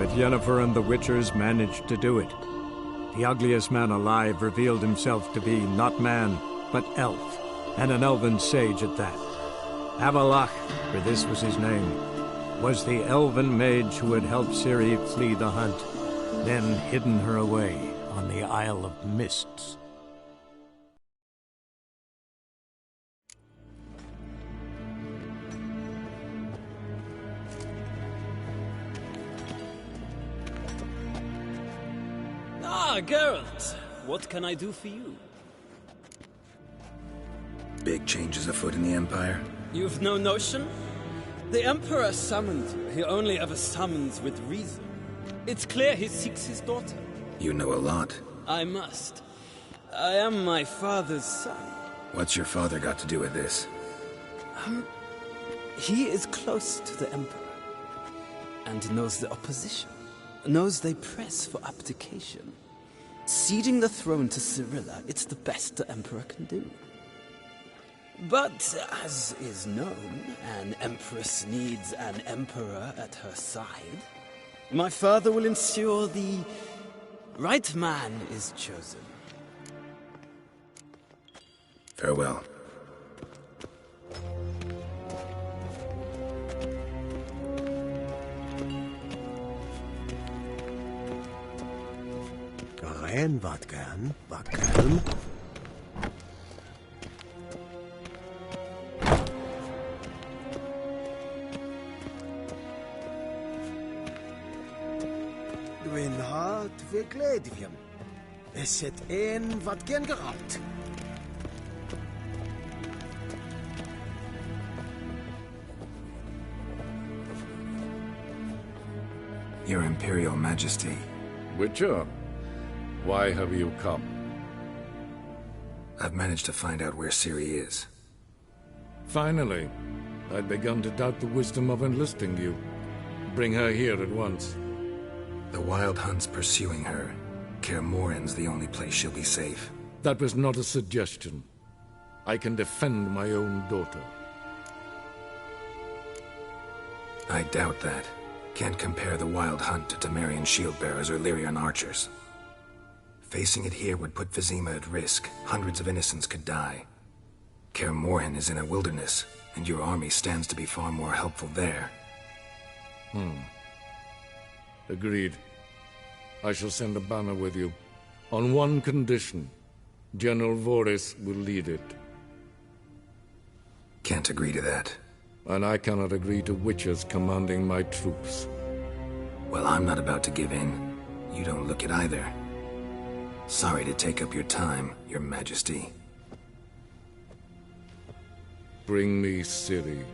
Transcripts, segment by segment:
but Yennefer and the Witchers managed to do it. The ugliest man alive revealed himself to be not man, but elf, and an elven sage at that. Avalach, for this was his name, was the elven mage who had helped Ciri flee the hunt, then hidden her away on the Isle of Mists. Ah, Geralt! What can I do for you? Big changes afoot in the Empire. You've no notion? The Emperor summoned you. He only ever summons with reason. It's clear he seeks his daughter. You know a lot. I must. I am my father's son. What's your father got to do with this? He is close to the Emperor. And knows the opposition. Knows they press for abdication. Ceding the throne to Cirilla, it's the best the Emperor can do. But, as is known, an Empress needs an Emperor at her side. My father will ensure the right man is chosen. Farewell. Rein, wat gern, wat gern. Dwi'n hart fi gledifjem. Es het een wat gen geraakt. Your Imperial Majesty. Witcher, why have you come? I've managed to find out where Ciri is. Finally. I'd begun to doubt the wisdom of enlisting you. Bring her here at once. The Wild Hunt's pursuing her. Kaer Morhen's the only place she'll be safe. That was not a suggestion. I can defend my own daughter. I doubt that. Can't compare the Wild Hunt to Temerian shield-bearers or Lyrian archers. Facing it here would put Vizima at risk. Hundreds of innocents could die. Kaer Morhen is in a wilderness, and your army stands to be far more helpful there. Agreed. I shall send a banner with you. On one condition. General Voris will lead it. Can't agree to that. And I cannot agree to witches commanding my troops. Well, I'm not about to give in. You don't look it either. Sorry to take up your time, Your Majesty. Bring me Ciri.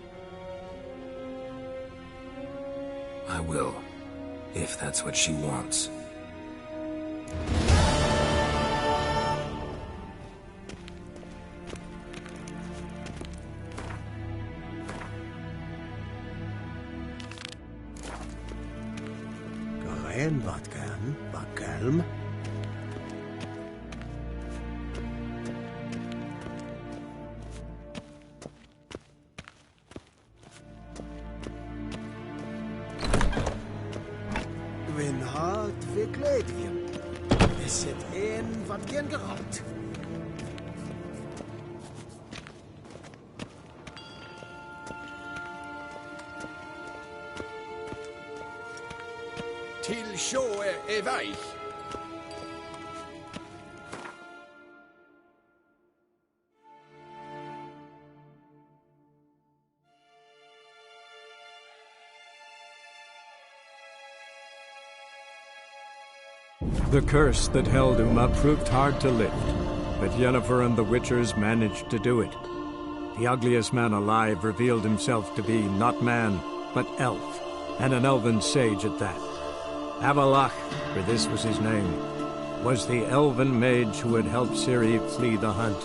I will, if that's what she wants. Rein, wat gern, wat kelm. Dwi'n hart fi gledifjem. Es het een wat gen geraakt. Till sjået er vei. The curse that held Uma proved hard to lift, but Yennefer and the Witchers managed to do it. The ugliest man alive revealed himself to be not man, but elf, and an elven sage at that. Avalach, for this was his name, was the elven mage who had helped Ciri flee the hunt,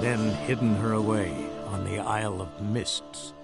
then hidden her away on the Isle of Mists.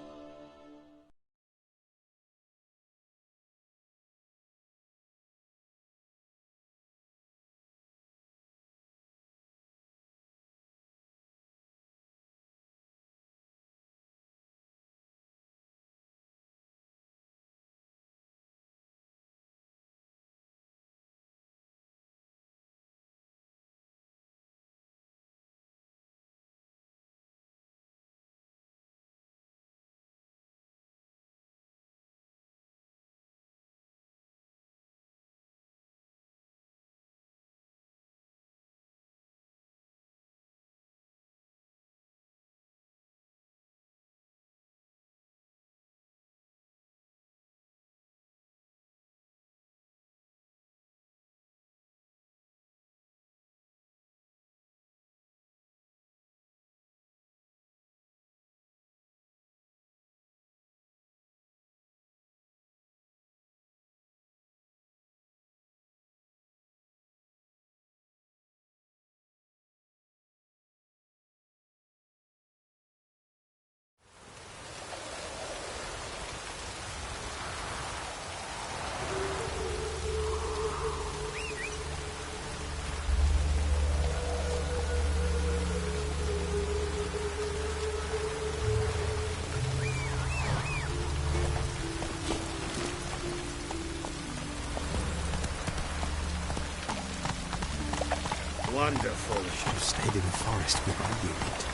Wonderful. Should have stayed in the forest with my unit.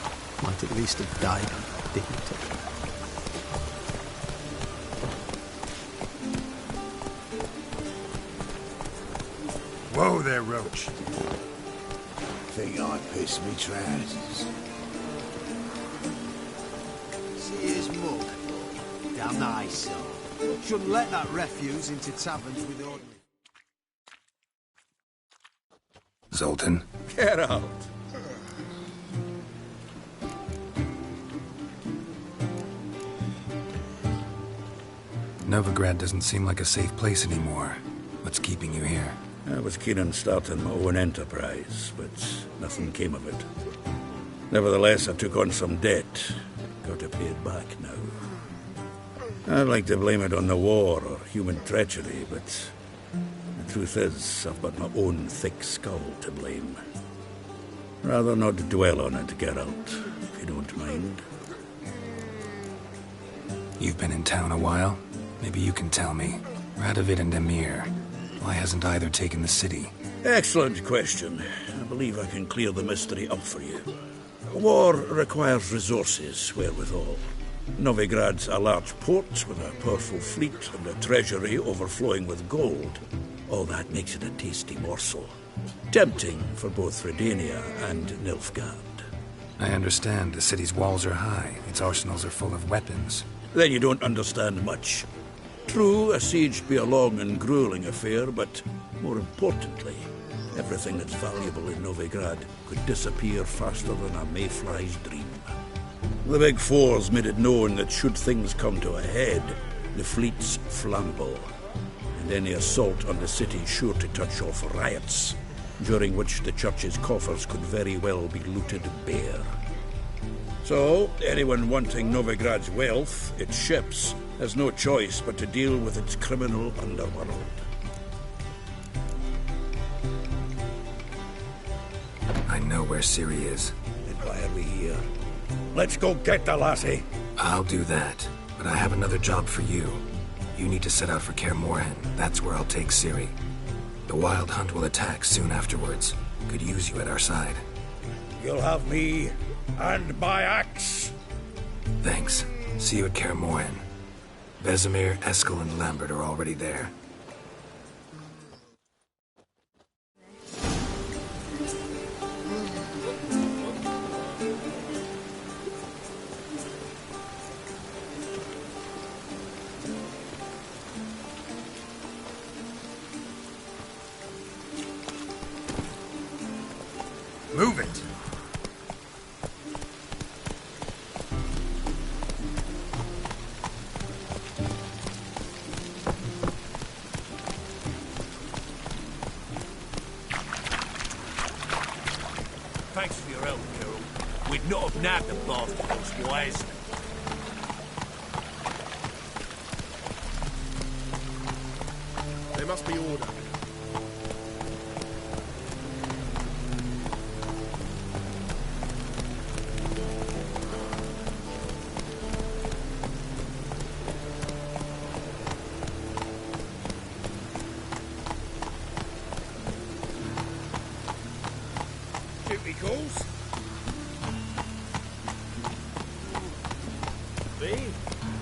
Might at least have died with dignity. Whoa there, Roach. Think I pissed me trousers. See his mug. Damn nice, so. Shouldn't let that refuse into taverns with ordinary. Zoltan? Get out. Novigrad doesn't seem like a safe place anymore. What's keeping you here? I was keen on starting my own enterprise, but nothing came of it. Nevertheless, I took on some debt. Got to pay it back now. I'd like to blame it on the war or human treachery, but the truth is, I've got my own thick skull to blame. Rather not dwell on it, Geralt, if you don't mind. You've been in town a while? Maybe you can tell me. Radovid and Emir. Why hasn't either taken the city? Excellent question. I believe I can clear the mystery up for you. War requires resources wherewithal. Novigrad's a large port with a powerful fleet and a treasury overflowing with gold. All that makes it a tasty morsel. Tempting for both Redania and Nilfgaard. I understand. The city's walls are high. Its arsenals are full of weapons. Then you don't understand much. True, a siege be a long and grueling affair, but more importantly, everything that's valuable in Novigrad could disappear faster than a mayfly's dream. The Big Four's made it known that should things come to a head, the fleet's flammable, and any assault on the city's sure to touch off riots, during which the church's coffers could very well be looted bare. So, anyone wanting Novigrad's wealth, its ships, has no choice but to deal with its criminal underworld. I know where Ciri is. Then why are we here? Let's go get the lassie. I'll do that, but I have another job for you. You need to set out for Kaer Morhen. That's where I'll take Ciri. The Wild Hunt will attack soon afterwards. Could use you at our side. You'll have me and my axe. Thanks. See you at Kaer Morhen. Vesemir, Eskel, and Lambert are already there. Move it! Thanks for your help, Carol. We'd not have nabbed the bastards wisely. There must be order. Calls? B,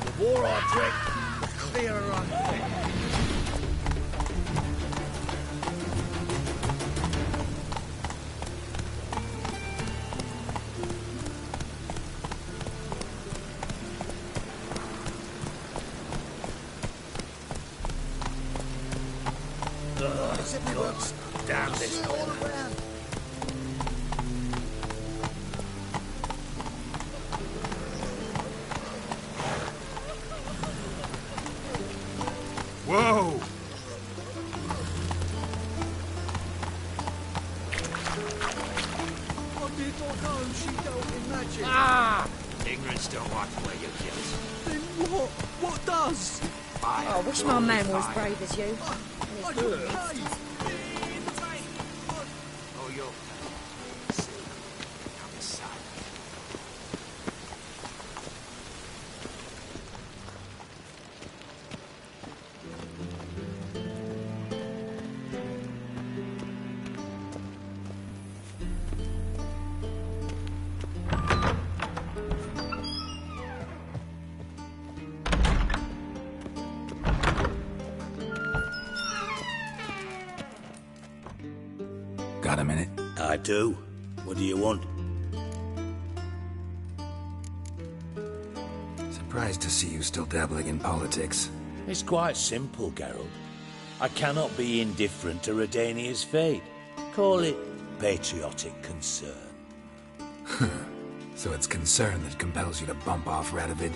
the war object, the clearer I think. Damn this. Whoa! I did not know she dealt in magic. Ah! Ignorance don't walk away, you kids. Then what? What does? Fire. I wish my man were as brave as you. I And his don't good know. Oh, you'll... See. Come inside. Got a minute? I do. What do you want? Surprised to see you still dabbling in politics. It's quite simple, Geralt. I cannot be indifferent to Redania's fate. Call it patriotic concern. So it's concern that compels you to bump off Radovid?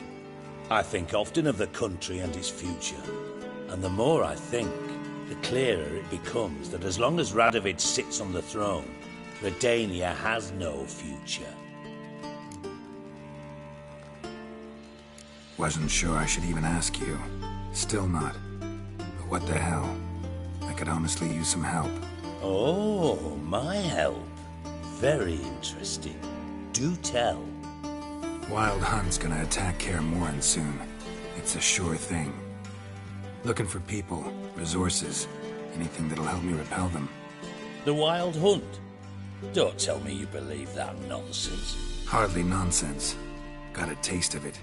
I think often of the country and its future. And the more I think, the clearer it becomes that as long as Radovid sits on the throne, Redania has no future. Wasn't sure I should even ask you. Still not. But what the hell? I could honestly use some help. Oh, my help. Very interesting. Do tell. Wild Hunt's gonna attack Kaer Morhen soon. It's a sure thing. Looking for people, resources, anything that'll help me repel them. The Wild Hunt? Don't tell me you believe that nonsense. Hardly nonsense. Got a taste of it.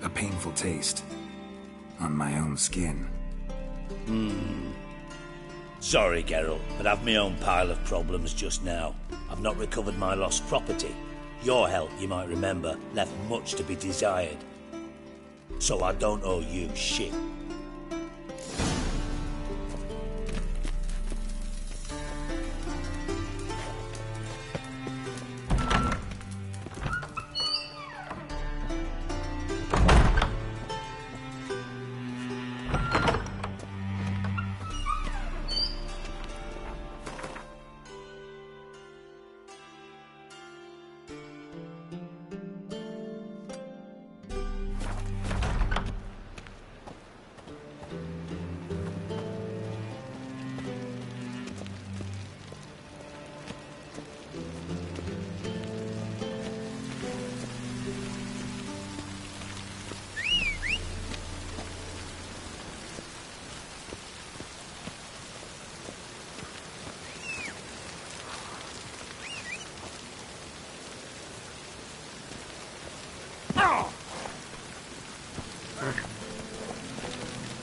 A painful taste. On my own skin. Sorry, Geralt, but I've my own pile of problems just now. I've not recovered my lost property. Your help, you might remember, left much to be desired. So I don't owe you shit.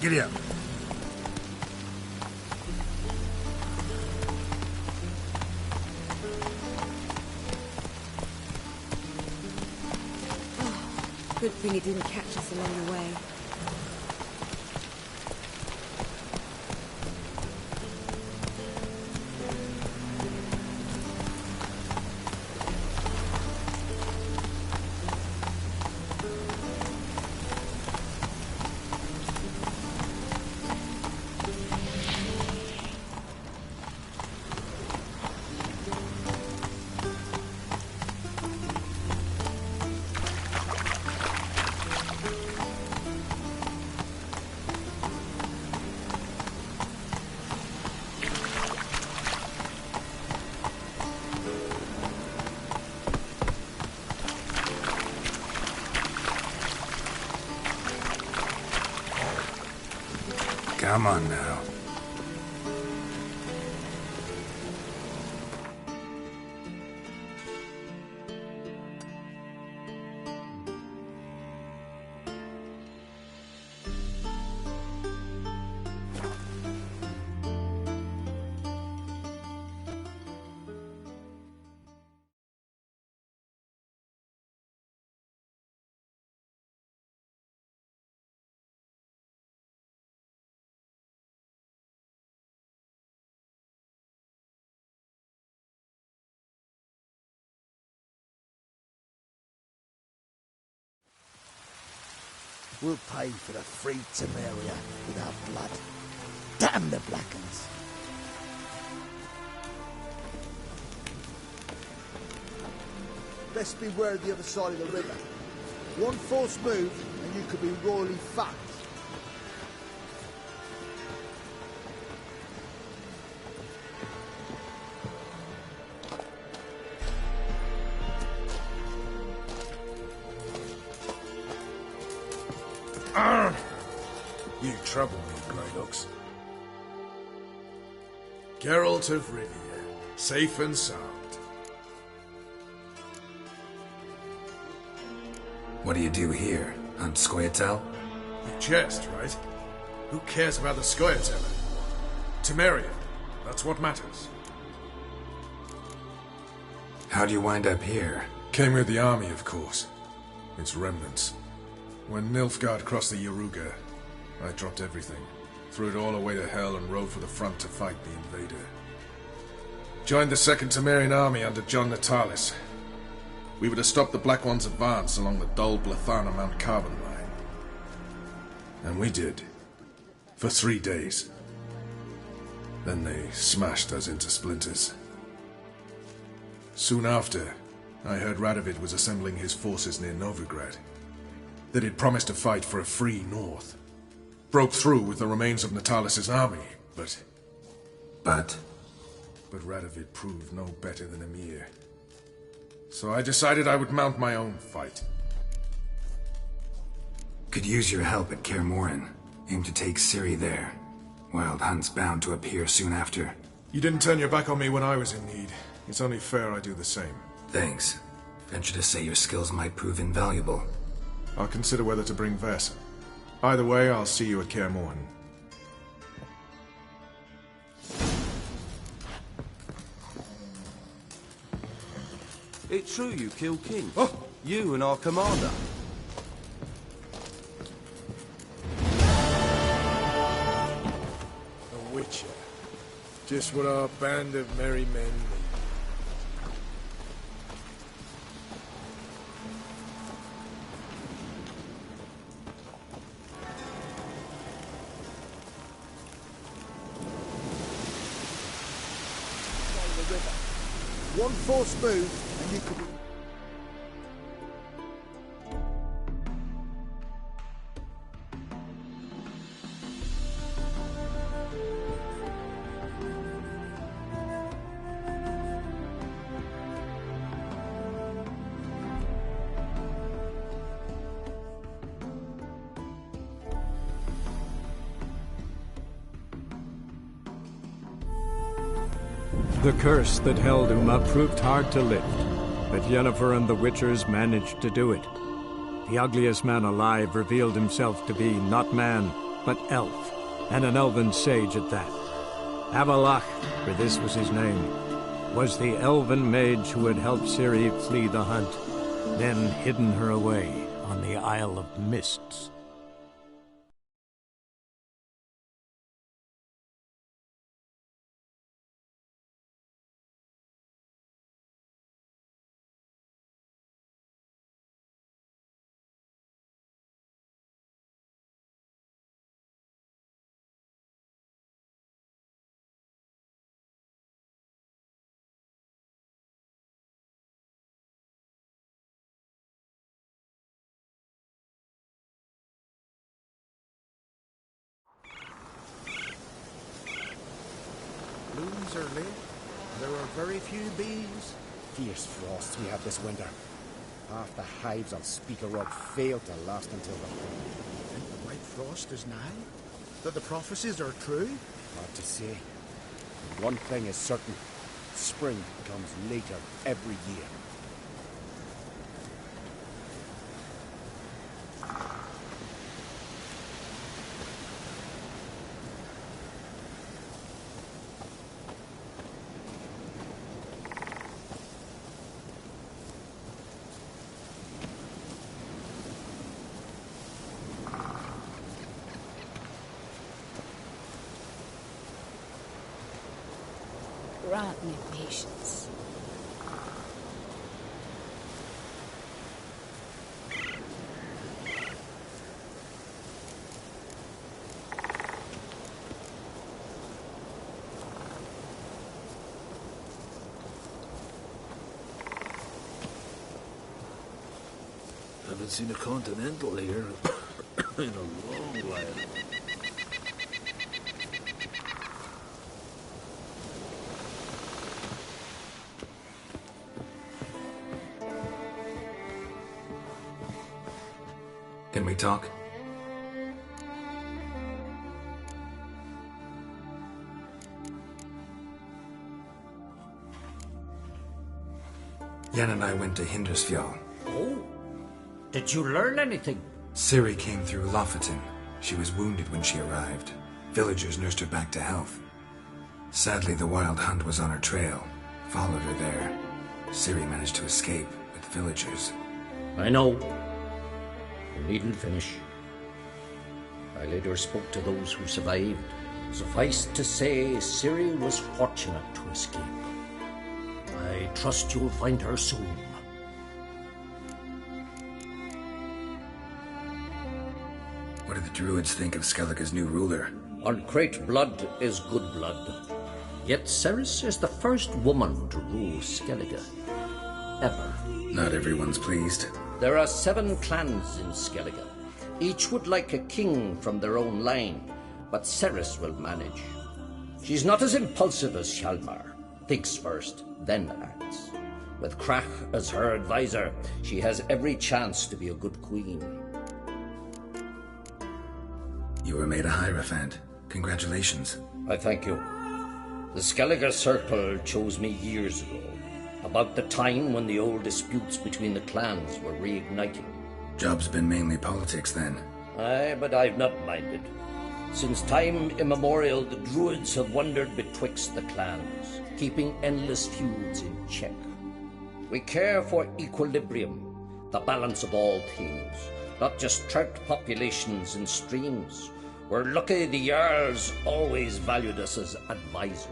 Giddy up. Good thing he didn't catch us along the way. Come on now. We'll pay for the free Temeria with our blood. Damn the Blackens! Best beware of the other side of the river. One false move and you could be royally fucked. You trouble me, Greydogs. Geralt of Rivia, safe and sound. What do you do here? Hunt Scoia'tael? You jest, right? Who cares about the Scoia'tael? Temeria, that's what matters. How'd you wind up here? Came with the army, of course. Its remnants. When Nilfgaard crossed the Yaruga, I dropped everything, threw it all away to hell and rode for the front to fight the invader. Joined the Second Temerian army under John Natalis. We were to stop the Black One's advance along the Dol Blathana Mount Carbon line. And we did. For 3 days. Then they smashed us into splinters. Soon after, I heard Radovid was assembling his forces near Novigrad. That he'd promised to fight for a free north. Broke through with the remains of Natalis' army, but... But Radovid proved no better than Emir. So I decided I would mount my own fight. could use your help at Kaer Morhen. Aim to take Ciri there. Wild Hunt's bound to appear soon after. You didn't turn your back on me when I was in need. It's only fair I do the same. Thanks. Venture to say your skills might prove invaluable. I'll consider whether to bring Vess. Either way, I'll see you at Kaer Morhen. It's true you killed King. Oh. You and our commander. A witcher. Just what our band of merry men need. One false move, and you could be... The curse that held Uma proved hard to lift, but Yennefer and the Witchers managed to do it. The ugliest man alive revealed himself to be not man, but elf, and an elven sage at that. Avalach, for this was his name, was the elven mage who had helped Ciri flee the hunt, then hidden her away on the Isle of Mists. Blooms are lit. There are very few bees. Fierce frosts we have this winter. Half the hives on Speaker Rock failed to last until the... Think the white frost is nigh? That the prophecies are true? Hard to say. One thing is certain. Spring comes later every year. Grant me patience. Haven't seen a Continental here in a long while. Can we talk? Yen and I went to Hindersfjall. Oh? Did you learn anything? Ciri came through Lofoten. She was wounded when she arrived. Villagers nursed her back to health. Sadly, the Wild Hunt was on her trail. Followed her there. Ciri managed to escape with villagers. I know. You needn't finish. I later spoke to those who survived. Suffice to say, Ciri was fortunate to escape. I trust you'll find her soon. What do the druids think of Skellige's new ruler? Uncrate blood is good blood. Yet Ceres is the first woman to rule Skellige. Ever. Not everyone's pleased. There are 7 clans in Skellige. Each would like a king from their own line, but Ceres will manage. She's not as impulsive as Hjalmar. Thinks first, then acts. With Krach as her advisor, she has every chance to be a good queen. You were made a Hierophant. Congratulations. I thank you. The Skellige Circle chose me years ago, about the time when the old disputes between the clans were reigniting. Job's been mainly politics then. Aye, but I've not minded. Since time immemorial, the druids have wandered betwixt the clans, keeping endless feuds in check. We care for equilibrium, the balance of all things, not just trout populations and streams. We're lucky the Jarls always valued us as advisors.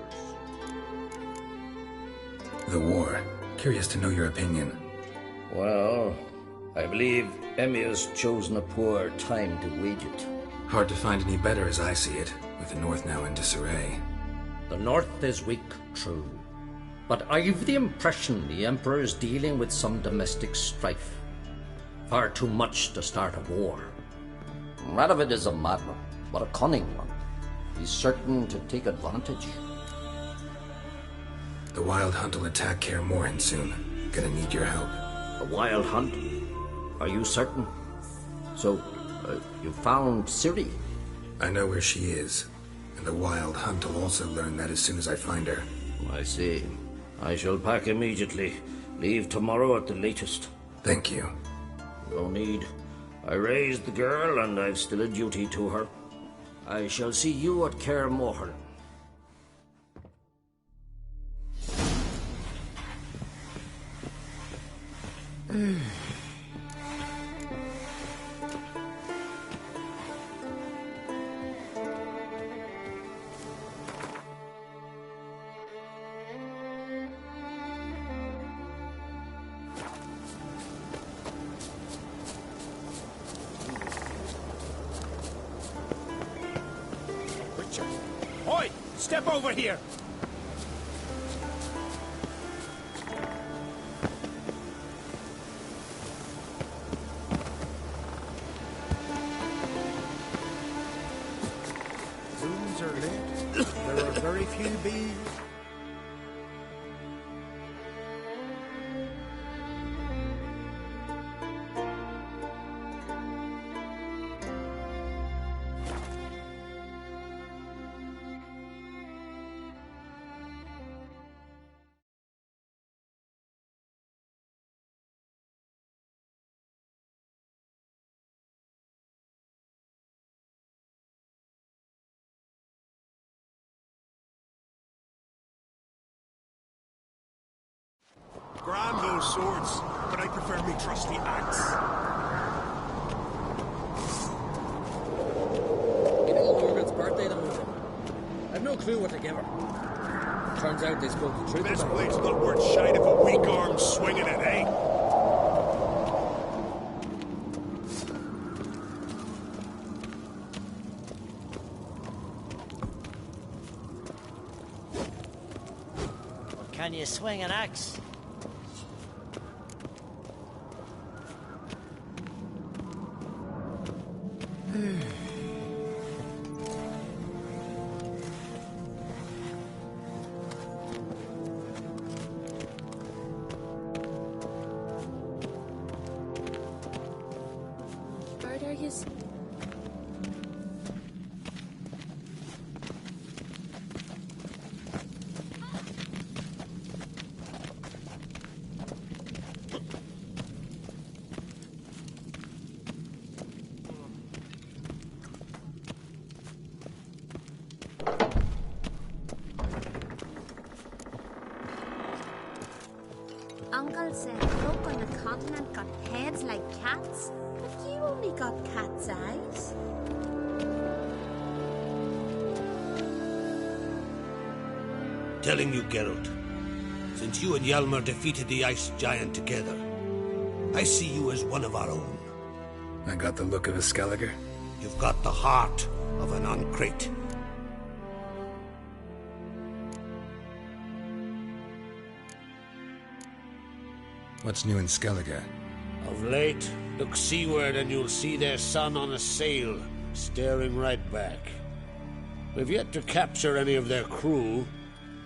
The war. Curious to know your opinion. Well, I believe Emmir's chosen a poor time to wage it. Hard to find any better as I see it, with the North now in disarray. The North is weak, true. But I've the impression the Emperor is dealing with some domestic strife. Far too much to start a war. Radovid is a madman, but a cunning one. He's certain to take advantage. The Wild Hunt will attack Kaer Morhen soon. Gonna need your help. A Wild Hunt? Are you certain? So, you found Ciri? I know where she is. And the Wild Hunt will also learn that as soon as I find her. I see. I shall pack immediately. Leave tomorrow at the latest. Thank you. No need. I raised the girl, and I've still a duty to her. I shall see you at Kaer Morhen. Oi! Step over here! Rooms are lit. There are very few bees. Grand those swords, but I prefer me trusty axe. You know Morgan's birthday tomorrow. I've no clue what to give her. Turns out they spoke the truth. Best blade's not worth shite if a weak arm's swinging it, eh? Can you swing an axe? Bart, are you... uncle said folk on the continent got heads like cats, but you only got cat's eyes. Telling you, Geralt, since you and Hjalmar defeated the ice giant together, I see you as one of our own. I got the look of a Skelliger. You've got the heart of an Uncrate. What's new in Skellige? Of late, look seaward and you'll see their sun on a sail, staring right back. We've yet to capture any of their crew,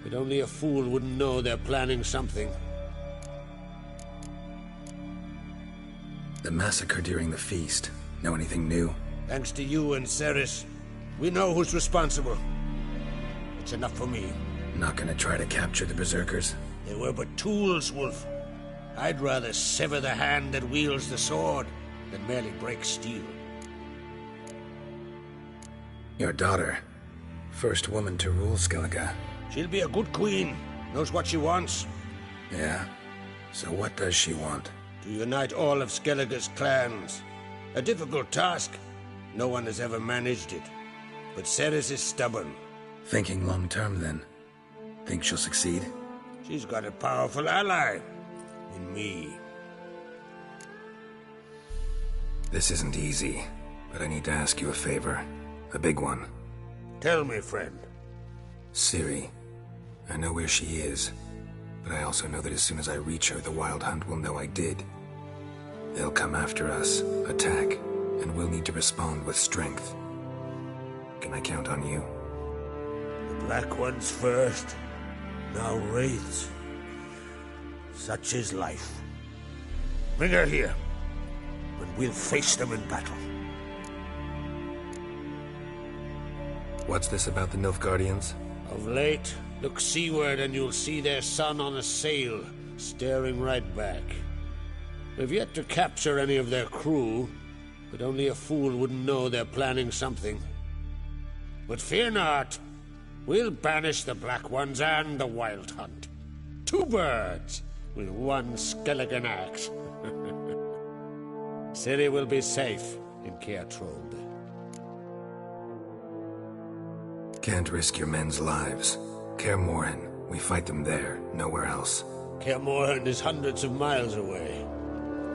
but only a fool wouldn't know they're planning something. The massacre during the feast. Know anything new? Thanks to you and Ceres, we know who's responsible. It's enough for me. Not gonna try to capture the Berserkers? They were but tools, Wolf. I'd rather sever the hand that wields the sword than merely break steel. Your daughter. First woman to rule Skellige. She'll be a good queen. Knows what she wants. Yeah? So what does she want? To unite all of Skellige's clans. A difficult task. No one has ever managed it. But Ceres is stubborn. Thinking long term, then. Think she'll succeed? She's got a powerful ally. In me. This isn't easy, but I need to ask you a favor. A big one. Tell me, friend. Ciri. I know where she is, but I also know that as soon as I reach her, the Wild Hunt will know I did. They'll come after us, attack, and we'll need to respond with strength. Can I count on you? The Black Ones first, now Wraiths. Such is life. Bring her here, and we'll face them in battle. What's this about the Nilfgaardians? Of late, look seaward and you'll see their sun on a sail, staring right back. We've yet to capture any of their crew, but only a fool wouldn't know they're planning something. But fear not, we'll banish the Black Ones and the Wild Hunt. 2 birds with 1 skeleton axe. Ciri will be safe in Caer Trode. Can't risk your men's lives. Caer Morhen, we fight them there, nowhere else. Caer Morhen is hundreds of miles away.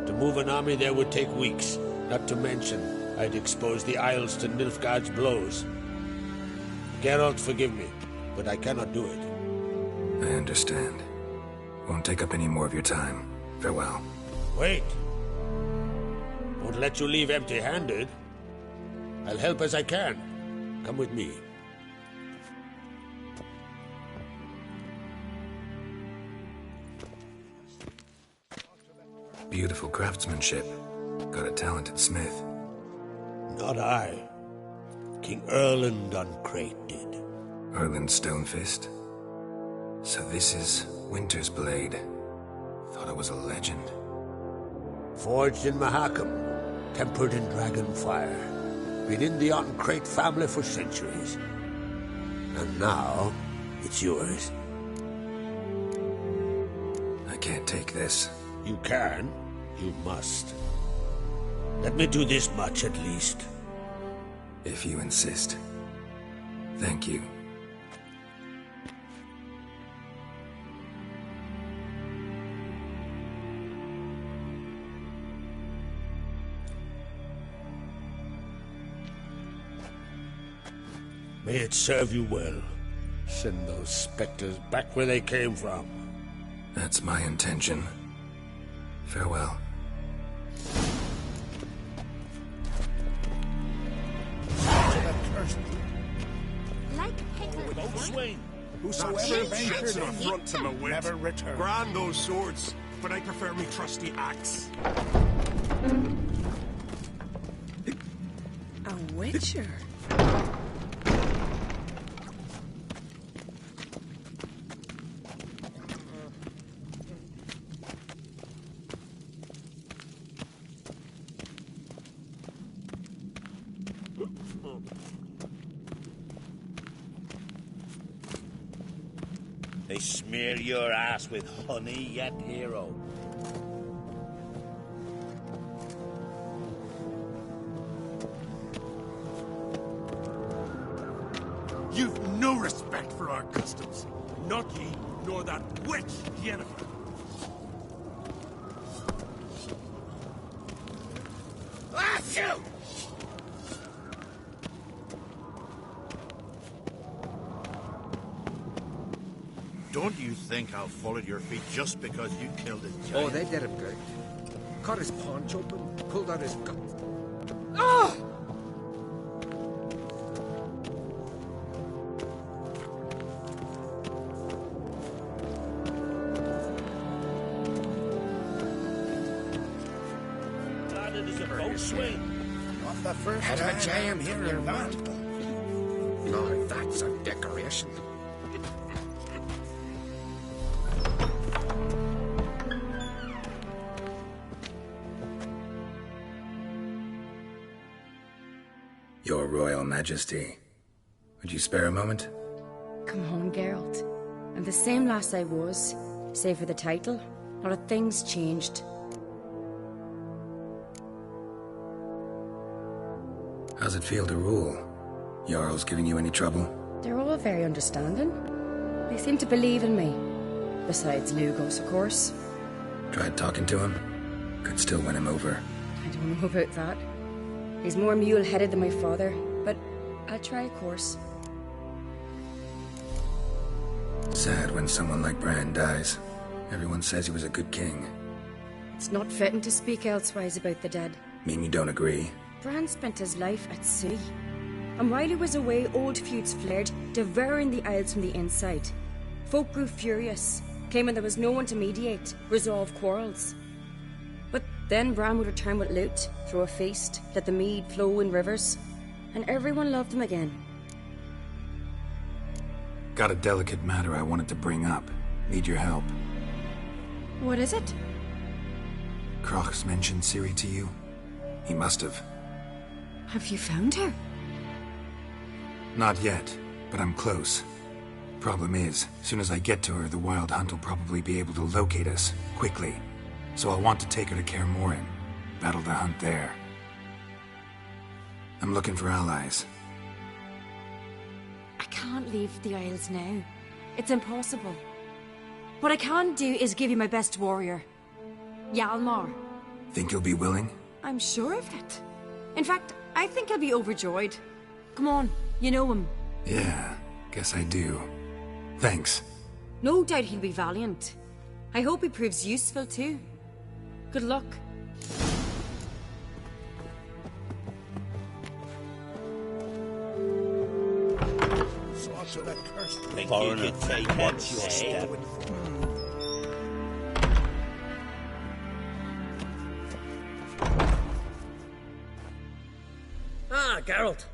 To move an army there would take weeks, not to mention I'd expose the Isles to Nilfgaard's blows. Geralt, forgive me, but I cannot do it. I understand. Won't take up any more of your time. Farewell. Wait. Won't let you leave empty-handed. I'll help as I can. Come with me. Beautiful craftsmanship. Got a talented smith. Not I. King Erland Uncrate did. Erland Stonefist? So this is Winter's Blade. Thought it was a legend. Forged in Mahakam, tempered in dragon fire. Been in the Uncrate family for centuries. And now, it's yours. I can't take this. You can. You must. Let me do this much at least. If you insist. Thank you. May it serve you well. Send those specters back where they came from. That's my intention. Farewell. Like pickled Swain! Whosoever ventures an an affront to my wit. never return. Grand those swords, but I prefer me trusty axe. a witcher. They smear your ass with honey yet, hero. You've no respect for our customs. Not ye, nor that witch, Yennefer. Ah, shoot! Don't you think I'll fall at your feet just because you killed a giant? Oh, they did him good. Cut his paunch open, pulled out his gut. Ah! Not the first Had time a jam I've here heard in that. that. Now that's a decoration. Your Royal Majesty. Would you spare a moment? Come on, Geralt. I'm the same lass I was, save for the title. Not a thing's changed. How's it feel to rule? Jarl's giving you any trouble? They're all very understanding. They seem to believe in me. Besides Lugos, of course. Tried talking to him? Could still win him over. I don't know about that. He's more mule-headed than my father, but I'll try, of course. Sad when someone like Bran dies. Everyone says he was a good king. It's not fitting to speak elsewise about the dead. Mean you don't agree? Bran spent his life at sea. And while he was away, old feuds flared, devouring the Isles from the inside. Folk grew furious, claiming there was no one to mediate, resolve quarrels. But then Bran would return with loot, throw a feast, let the mead flow in rivers, and everyone loved him again. Got a delicate matter I wanted to bring up. Need your help. What is it? Crach's mentioned Ciri to you? He must have. Have you found her? Not yet, but I'm close. Problem is, soon as I get to her, the Wild Hunt will probably be able to locate us, quickly. So I'll want to take her to Kaer Morhen, battle the hunt there. I'm looking for allies. I can't leave the Isles now. It's impossible. What I can do is give you my best warrior. Hjalmar. Think you'll be willing? I'm sure of it. In fact, I think I'll be overjoyed. Come on, you know him. Yeah, guess I do. Thanks. No doubt he'll be valiant. I hope he proves useful too. Good luck. Sorts of that cursed Think Foreigner, you could take what's your step? Ah, Geralt.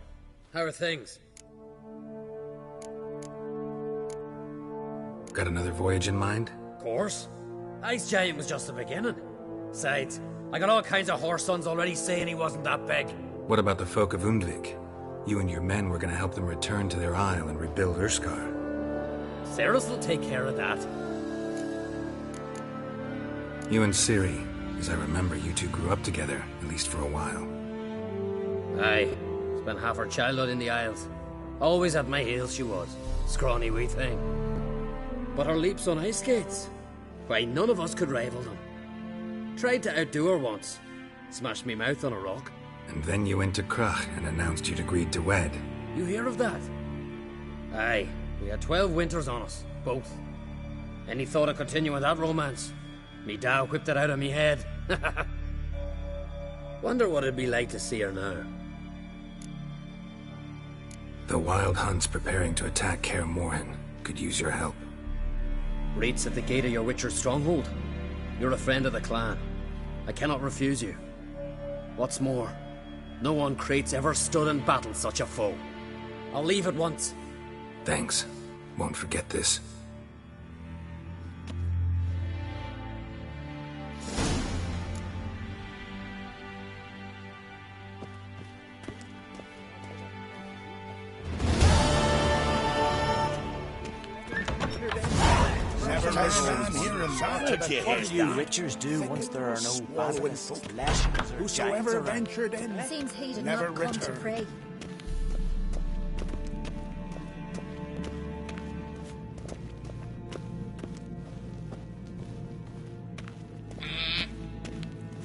How are things? Got another voyage in mind? Of course. Ice Giant was just the beginning. Besides, I got all kinds of horse sons already saying he wasn't that big. What about the folk of Undvik? You and your men were gonna help them return to their isle and rebuild Urskar. Cerys will take care of that. You and Ciri, as I remember, you two grew up together, at least for a while. Aye. Spent half her childhood in the Isles. Always at my heels she was. Scrawny wee thing. But her leaps on ice skates, why, none of us could rival them. Tried to outdo her once. Smashed me mouth on a rock. And then you went to Crach and announced you'd agreed to wed. You hear of that? Aye. We had 12 winters on us, both. Any thought of continuing that romance? Me da whipped it out of me head. Wonder what it'd be like to see her now. The Wild Hunt's preparing to attack Kaer Morhen. Could use your help. Raid's at the gate of your Witcher's stronghold. You're a friend of the clan. I cannot refuse you. What's more, no one Crate's ever stood and battled such a foe. I'll leave at once. Thanks. Won't forget this. What do you witchers do once there are no basilisks, lashings, or Whosoever giants ventured in, Seems he did never not come to returned. pray.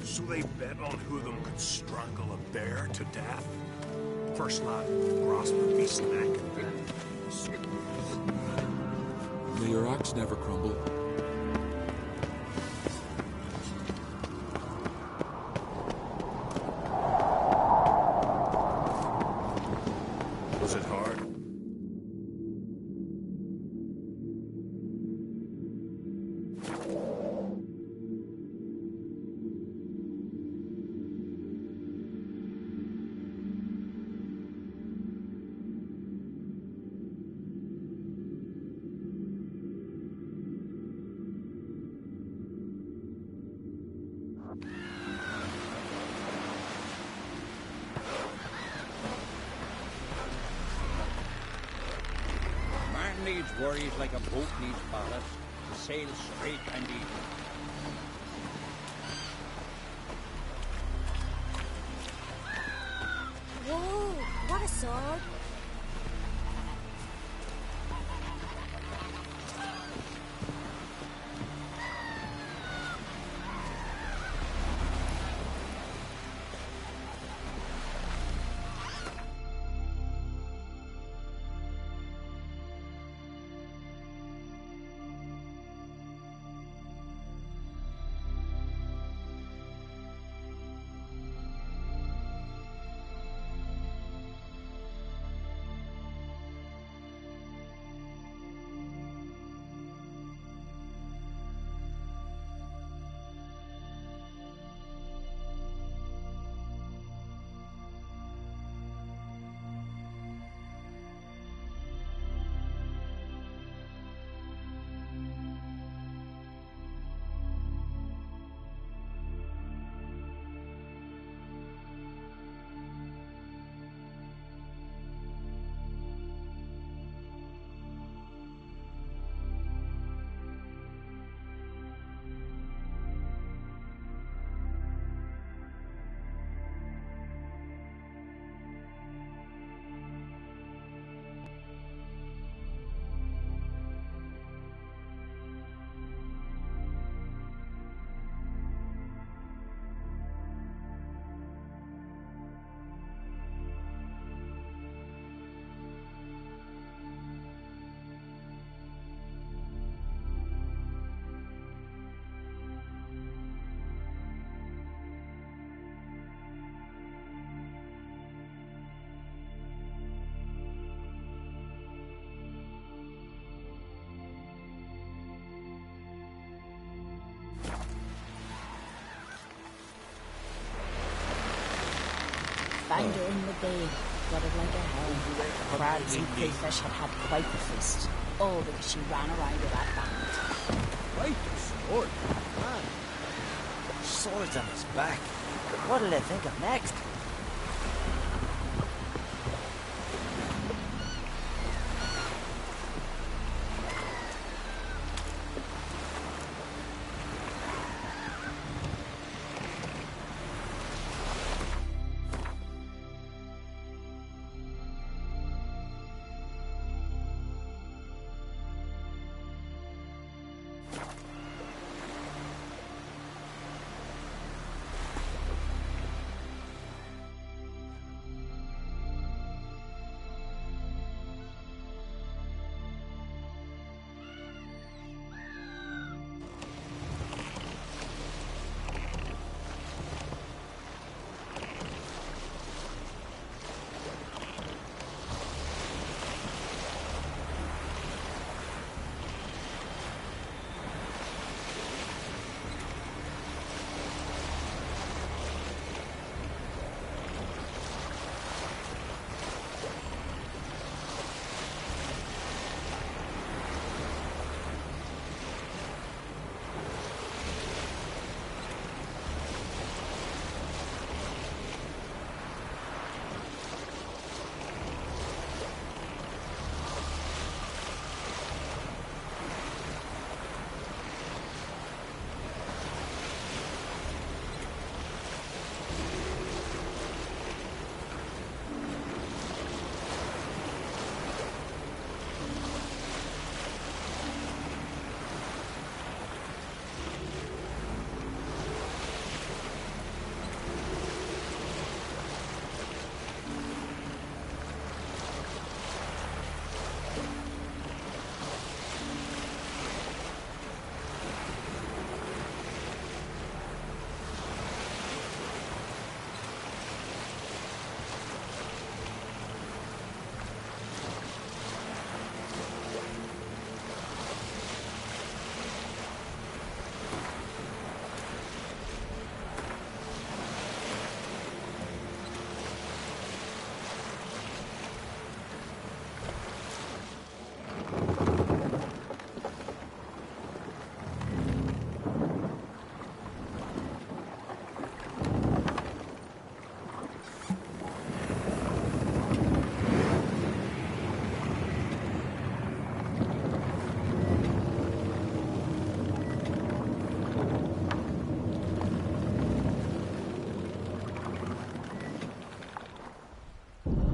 So they bet on who of them could strangle a bear to death? First lad, grasp the beast's neck and then... May your axe never crumble. Was it hard? Man needs worries like a boat needs ballast to sail straight and easy. Whoa, what a sword. Found her in the bay, gutted like a hen. Crabs and crayfish had had quite the feast. All because she ran around with that band. Right, the sword. Man. Swords on his back. What'll they think of next?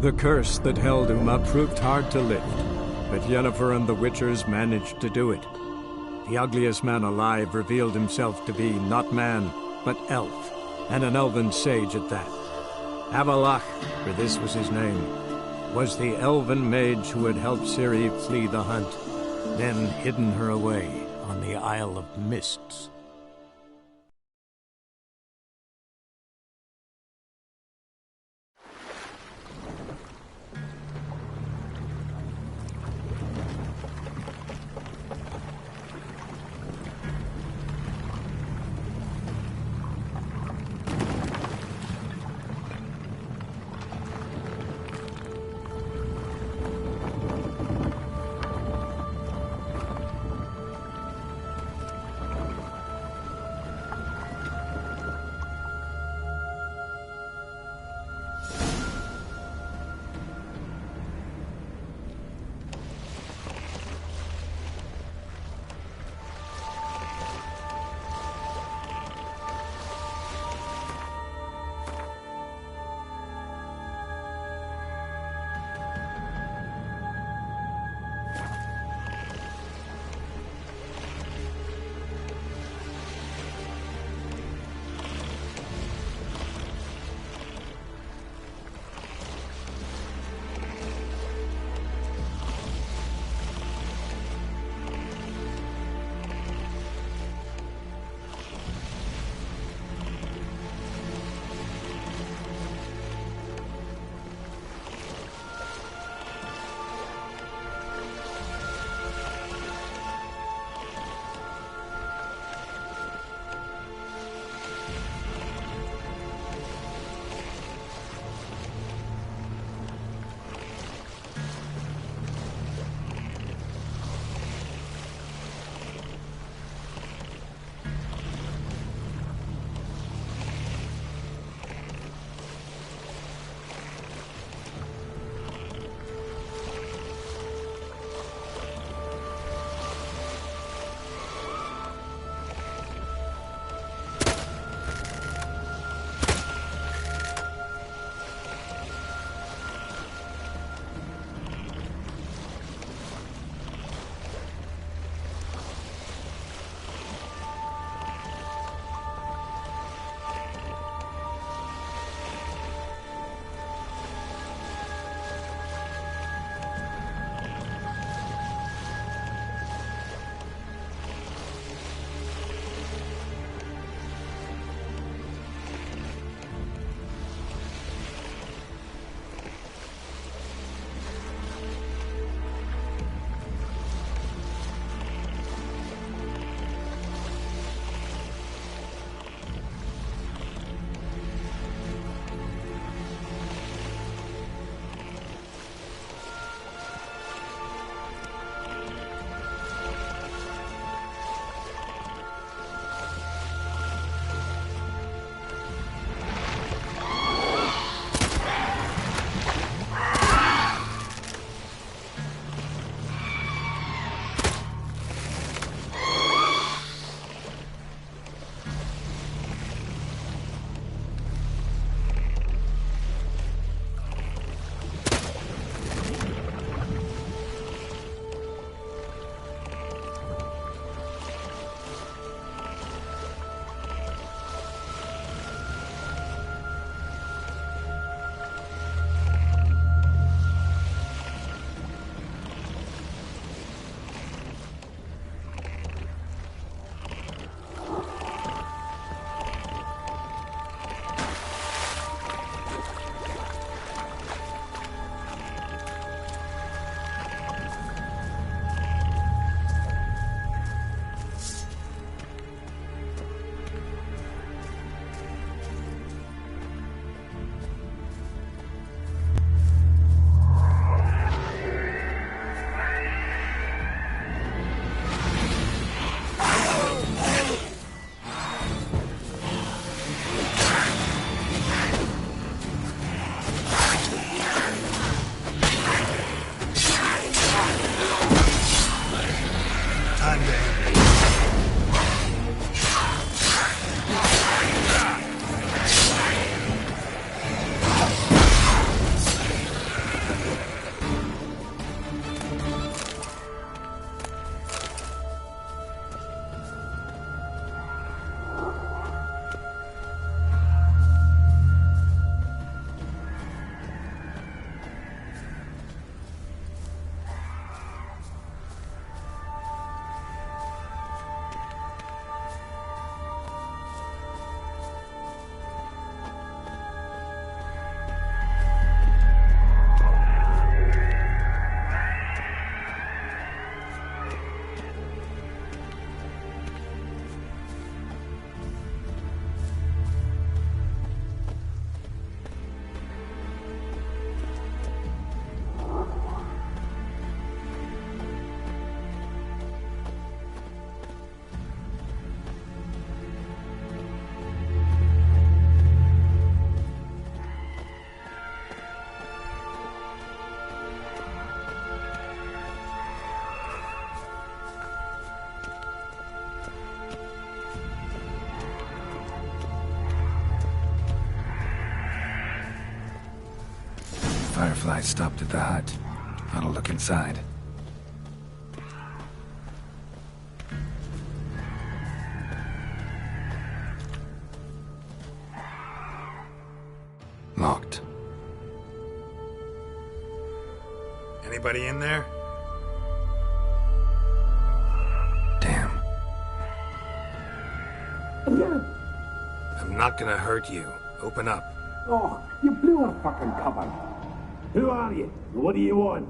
The curse that held Uma proved hard to lift, but Yennefer and the Witchers managed to do it. The ugliest man alive revealed himself to be not man, but elf, and an elven sage at that. Avalach, for this was his name, was the elven mage who had helped Ciri flee the hunt, then hidden her away on the Isle of Mists. Firefly stopped at the hut. I'll look inside. Locked. Anybody in there? Damn. I'm not gonna hurt you. Open up. Oh, you blew our fucking cover. Who are you? What do you want?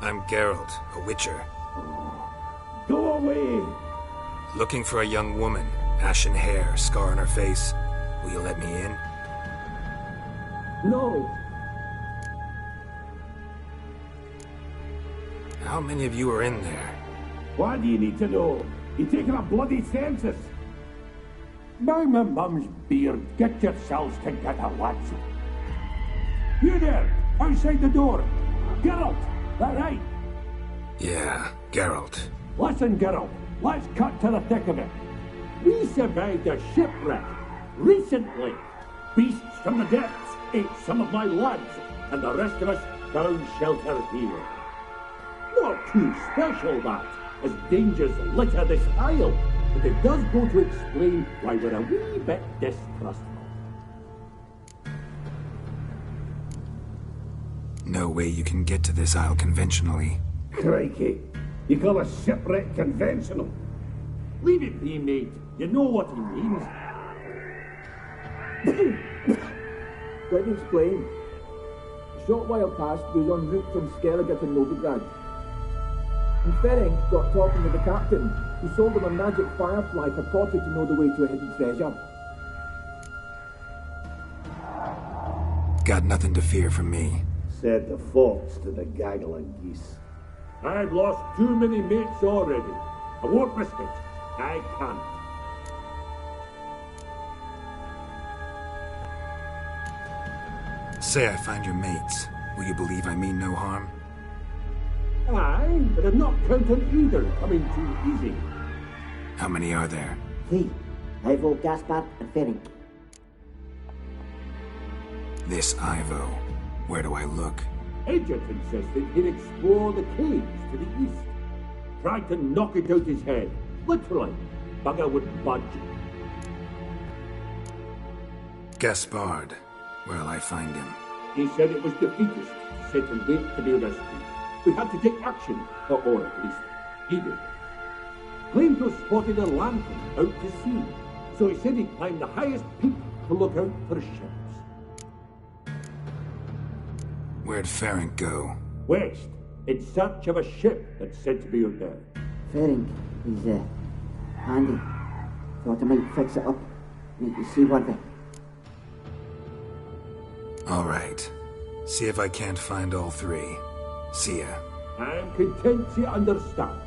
I'm Geralt, a witcher. Go away! Looking for a young woman. Ashen hair, scar on her face. Will you let me in? No. How many of you are in there? Why do you need to know? You're taking a bloody census. By my mum's beard, get yourselves together, lads. You there, outside the door. Geralt, that right? Yeah, Geralt. Listen, Geralt, let's cut to the thick of it. We survived a shipwreck recently. Beasts from the depths ate some of my lads, and the rest of us found shelter here. Not too special, that, as dangers litter this isle, but it does go to explain why we're a wee bit distrustful. No way you can get to this isle conventionally. Crikey, you call a shipwreck conventional? Leave it be, mate. You know what he means. Let me explain. A short while past, we was en route from Skellige to Novigrad. And Ferenc got talking to the captain, who sold him a magic firefly purported to know the way to a hidden treasure. Got nothing to fear from me. Said the fox to the gaggle of geese. I've lost too many mates already. I won't risk it. I can't. Say I find your mates. Will you believe I mean no harm? Aye, but I'm not counting either coming too easy. How many are there? 3. Ivo, Gaspard, and Ferenc. This Ivo. Where do I look? Agent insisted he'd explore the caves to the east. Tried to knock it out his head. Literally. Bugger wouldn't budge. Gaspard. Where'll I find him? He said it was defeatist, set and wait to be rescued. We had to take action, or at least, he did. Claimed to have spotted a lantern out to sea, so he said he'd climb the highest peak to look out for ships. Where'd Ferenc go? West, in search of a ship that's said to be out there. Ferenc, he's handy. Thought I might fix it up. Make you see what they... All right. See if I can't find all 3. See ya. I'm content you understand.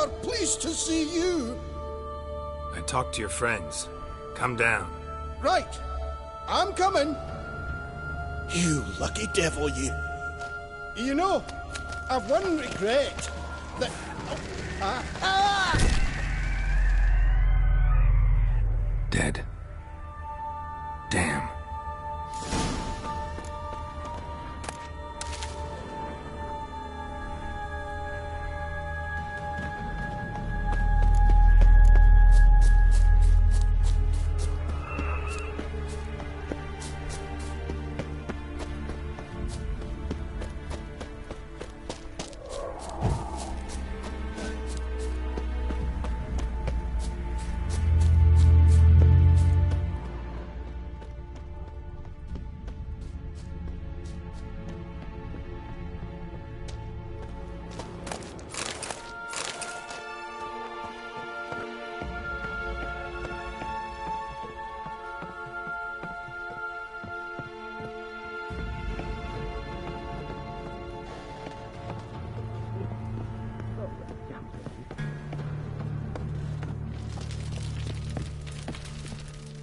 are pleased to see you. I talked to your friends. Come down. Right. I'm coming. You lucky devil, you. You know, I've one regret. That... Dead. Damn.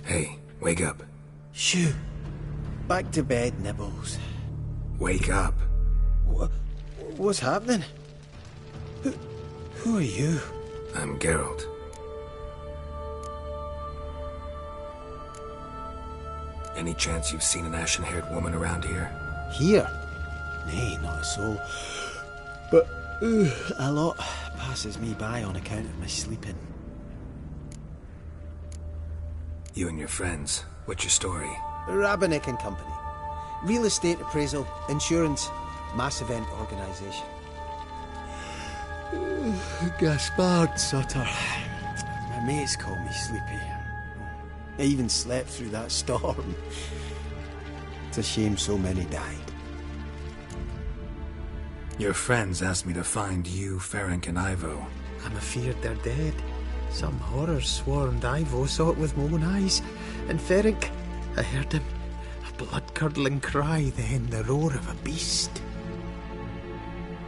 Hey, wake up. Shoo. Back to bed, Nibbles. Wake up. What's happening? Who are you? I'm Geralt. Any chance you've seen an ashen-haired woman around here? Here? Nay, not a soul. But a lot passes me by on account of my sleeping. You and your friends, what's your story? Rabbinick and Company. Real estate appraisal, insurance, mass event organisation. Gaspard Sutter. My mates call me Sleepy. I even slept through that storm. It's a shame so many died. Your friends asked me to find you, Ferenc, and Ivo. I'm afeard they're dead. Some horrors swarmed Ivo, saw it with my own eyes. And Ferenc, I heard him. A blood-curdling cry, then the roar of a beast.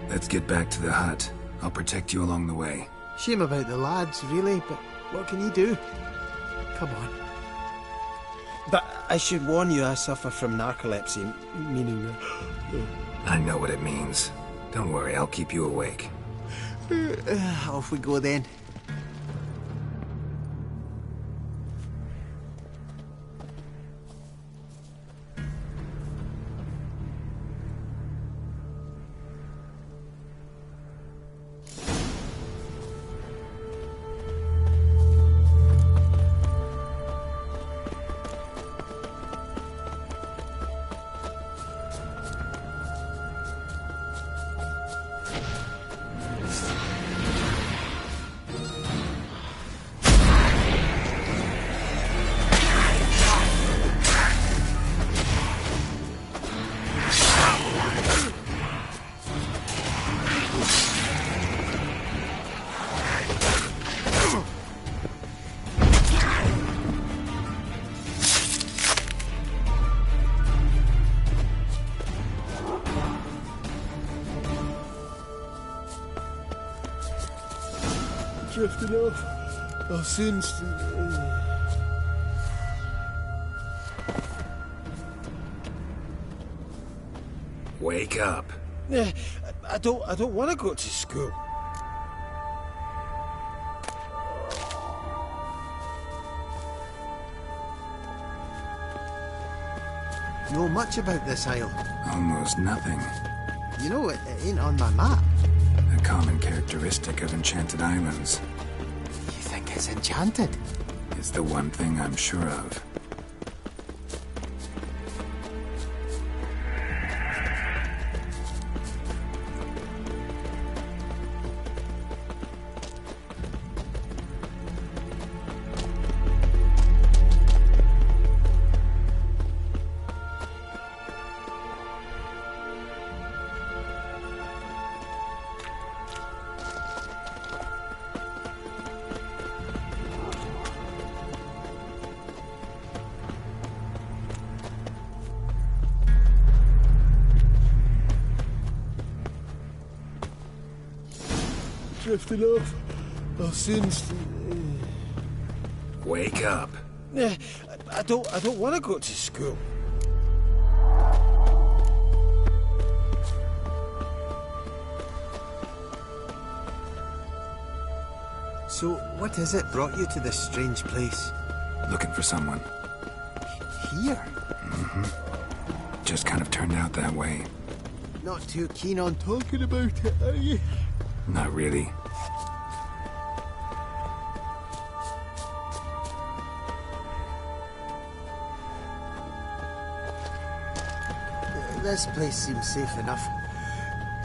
Let's get back to the hut. I'll protect you along the way. Shame about the lads, really, but what can you do? Come on. But I should warn you, I suffer from narcolepsy, meaning... I know what it means. Don't worry, I'll keep you awake. Off we go then. Drifting off. I'll soon... Wake up. I don't want to go to school. Know much about this isle? Almost nothing. You know, it ain't on my map. A common characteristic of enchanted islands. You think it's enchanted? It's the one thing I'm sure of. Drifting off. I'll soon... Wake up. I don't want to go to school. So, what is it brought you to this strange place? Looking for someone. Here? Mm-hmm. Just kind of turned out that way. Not too keen on talking about it, are you? Not really. This place seems safe enough.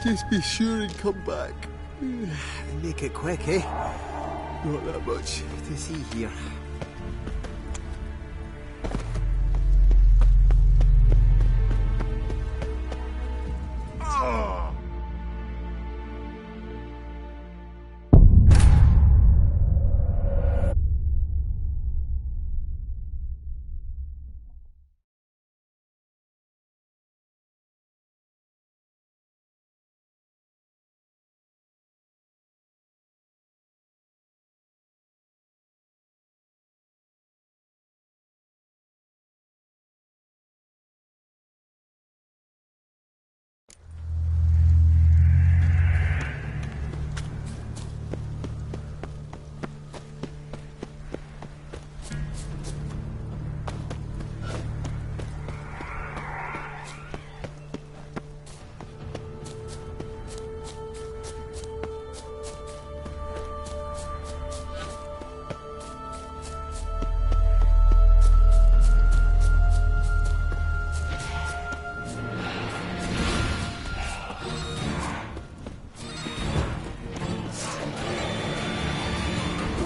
Just be sure and come back. And make it quick, eh? Not that much to see here.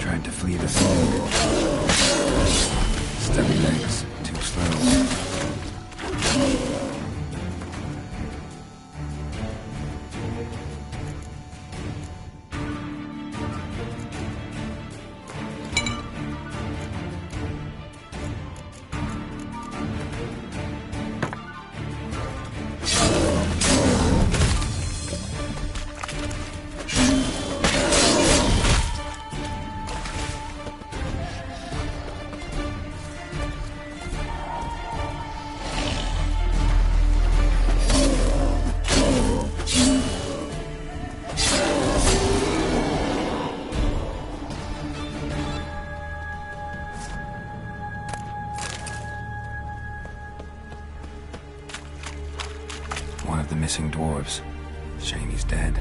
Tried to flee the scene. Steady legs, too slow. One of the missing dwarves. Shame he's dead.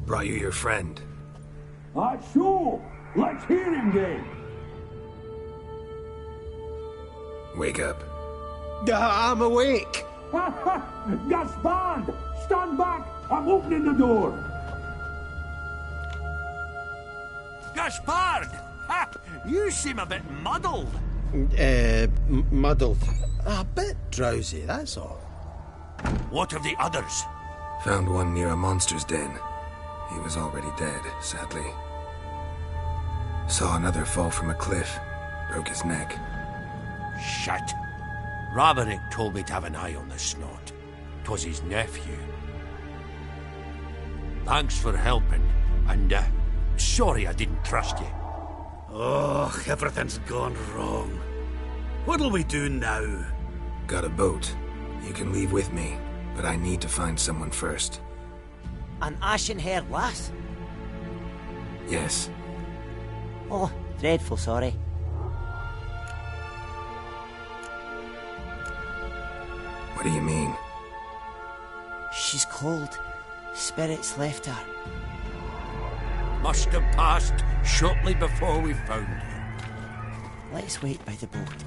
Brought you your friend. Sure. Let's hear him then. Wake up. I'm awake. Gaspard! Stand back! I'm opening the door. Gaspard! Ha! You seem a bit muddled. Muddled. A bit drowsy, that's all. What of the others? Found one near a monster's den. He was already dead, sadly. Saw another fall from a cliff. Broke his neck. Shit. Roderick told me to have an eye on the snot. 'Twas his nephew. Thanks for helping, and sorry I didn't trust you. Oh, everything's gone wrong. What'll we do now? Got a boat. You can leave with me, but I need to find someone first. An ashen-haired lass? Yes. Oh, dreadful sorry. What do you mean? She's cold. Spirits left her. Must have passed shortly before we found her. Let's wait by the boat.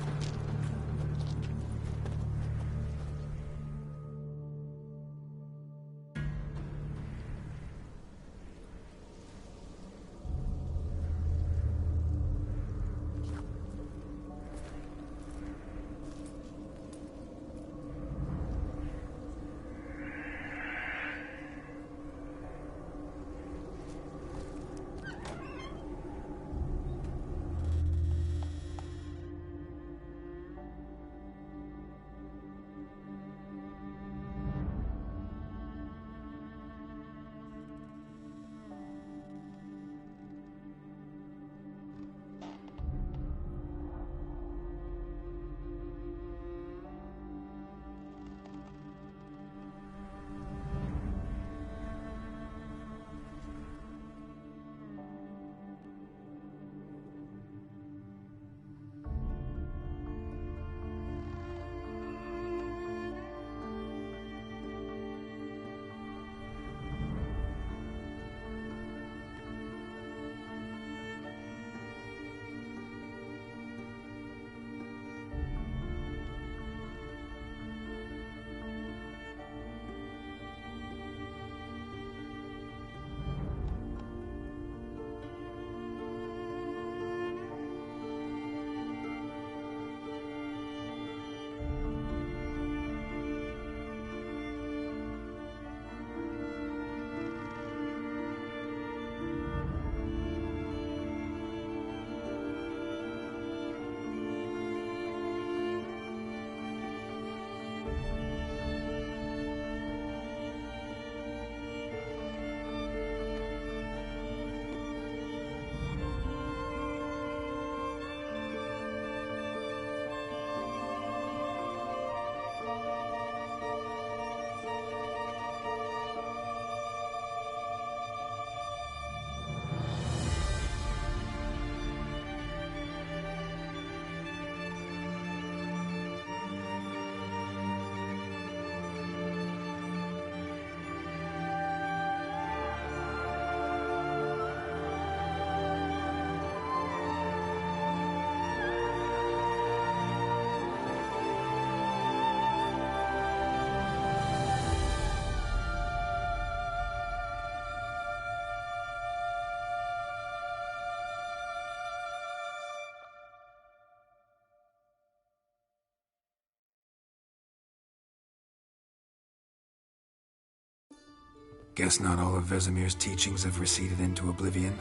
Guess not all of Vesemir's teachings have receded into oblivion.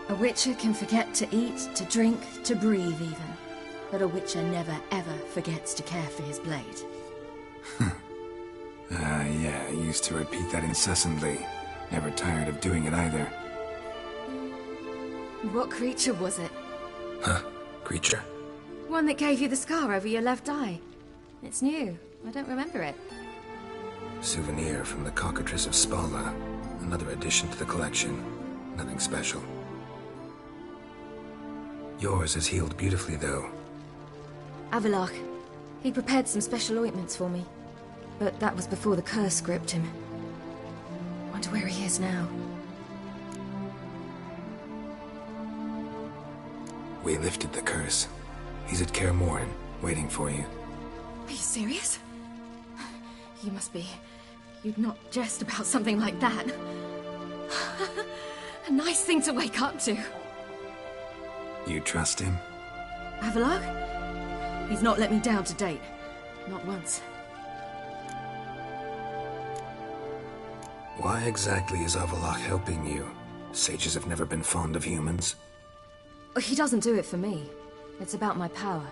A witcher can forget to eat, to drink, to breathe even. But a witcher never ever forgets to care for his blade. Yeah, I used to repeat that incessantly. Never tired of doing it either. What creature was it? Huh? Creature? One that gave you the scar over your left eye. It's new. I don't remember it. Souvenir from the cockatrice of Spala. Another addition to the collection. Nothing special. Yours is healed beautifully, though. Avalok. He prepared some special ointments for me. But that was before the curse gripped him. Wonder where he is now. We lifted the curse. He's at Kaer Morhen, waiting for you. Are you serious? You must be. You'd not jest about something like that. A nice thing to wake up to. You trust him? Avalok? He's not let me down to date. Not once. Why exactly is Avalok helping you? Sages have never been fond of humans. He doesn't do it for me. It's about my power.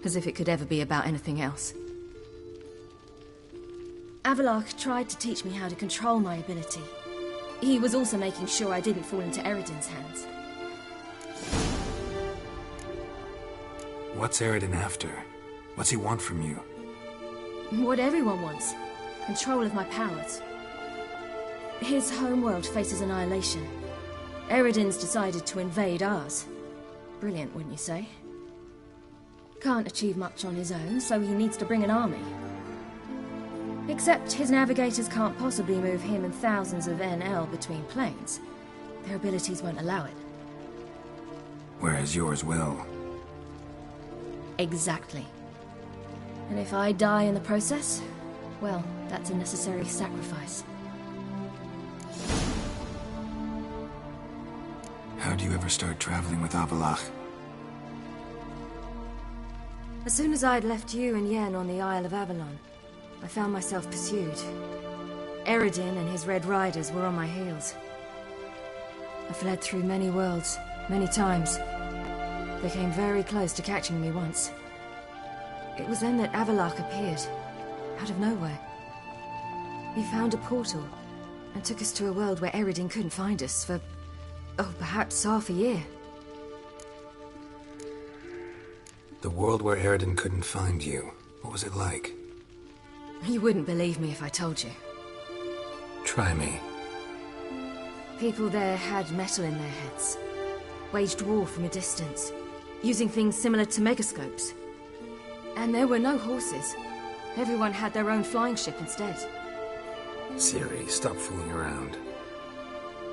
As if it could ever be about anything else. Avalok tried to teach me how to control my ability. He was also making sure I didn't fall into Eredin's hands. What's Eredin after? What's he want from you? What everyone wants. Control of my powers. His homeworld faces annihilation. Eredin's decided to invade ours. Brilliant, wouldn't you say? Can't achieve much on his own, so he needs to bring an army. Except his navigators can't possibly move him and thousands of NL between planes. Their abilities won't allow it. Whereas yours will. Exactly. And if I die in the process, well, that's a necessary sacrifice. How'd you ever start traveling with Avalok? As soon as I'd left you and Yen on the Isle of Avalon, I found myself pursued. Eredin and his Red Riders were on my heels. I fled through many worlds, many times. They came very close to catching me once. It was then that Avalok appeared, out of nowhere. He found a portal, and took us to a world where Eredin couldn't find us for, perhaps half a year. The world where Eredin couldn't find you, what was it like? You wouldn't believe me if I told you. Try me. People there had metal in their heads. Waged war from a distance, using things similar to megascopes. And there were no horses. Everyone had their own flying ship instead. Ciri, stop fooling around.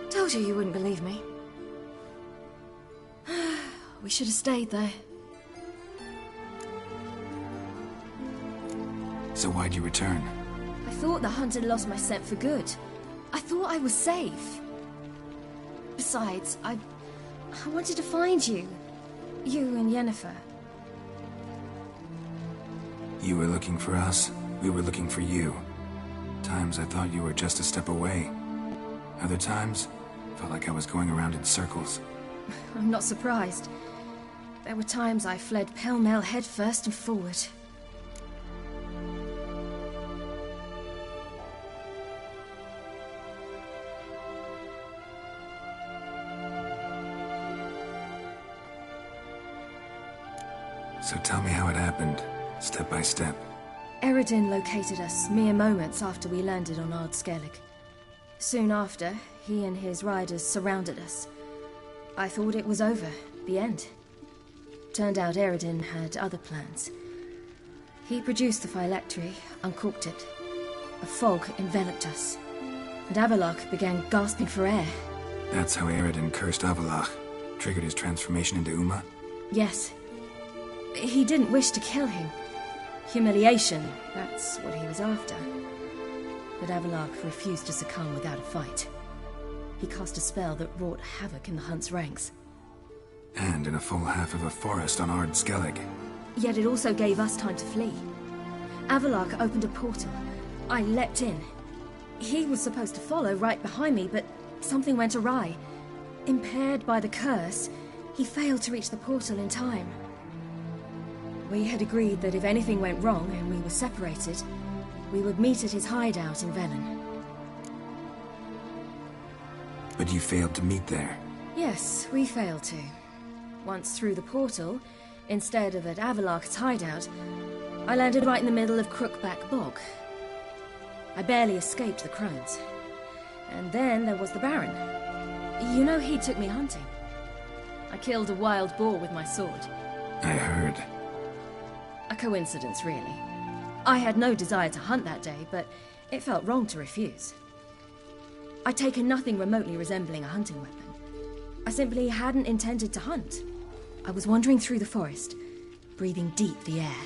Told you wouldn't believe me. We should have stayed there. So why'd you return? I thought the hunt had lost my scent for good. I thought I was safe. Besides, I wanted to find you. You and Yennefer. You were looking for us, we were looking for you. Times I thought you were just a step away. Other times, felt like I was going around in circles. I'm not surprised. There were times I fled pell-mell headfirst and forward. So tell me how it happened, step by step. Eredin located us mere moments after we landed on Ard Skellig. Soon after, he and his riders surrounded us. I thought it was over, the end. Turned out Eredin had other plans. He produced the phylactery, uncorked it. A fog enveloped us, and Avalok began gasping for air. That's how Eredin cursed Avalok, triggered his transformation into Uma? Yes. He didn't wish to kill him. Humiliation, that's what he was after. But Avalok refused to succumb without a fight. He cast a spell that wrought havoc in the Hunt's ranks. And in a full half of a forest on Ard Skellig. Yet it also gave us time to flee. Avalok opened a portal. I leapt in. He was supposed to follow right behind me, but something went awry. Impaired by the curse, he failed to reach the portal in time. We had agreed that if anything went wrong and we were separated, we would meet at his hideout in Velen. But you failed to meet there. Yes, we failed to. Once through the portal, instead of at Avalok's hideout, I landed right in the middle of Crookback Bog. I barely escaped the crones. And then there was the Baron. You know, he took me hunting. I killed a wild boar with my sword. I heard. A coincidence, really. I had no desire to hunt that day, but it felt wrong to refuse. I'd taken nothing remotely resembling a hunting weapon. I simply hadn't intended to hunt. I was wandering through the forest, breathing deep the air.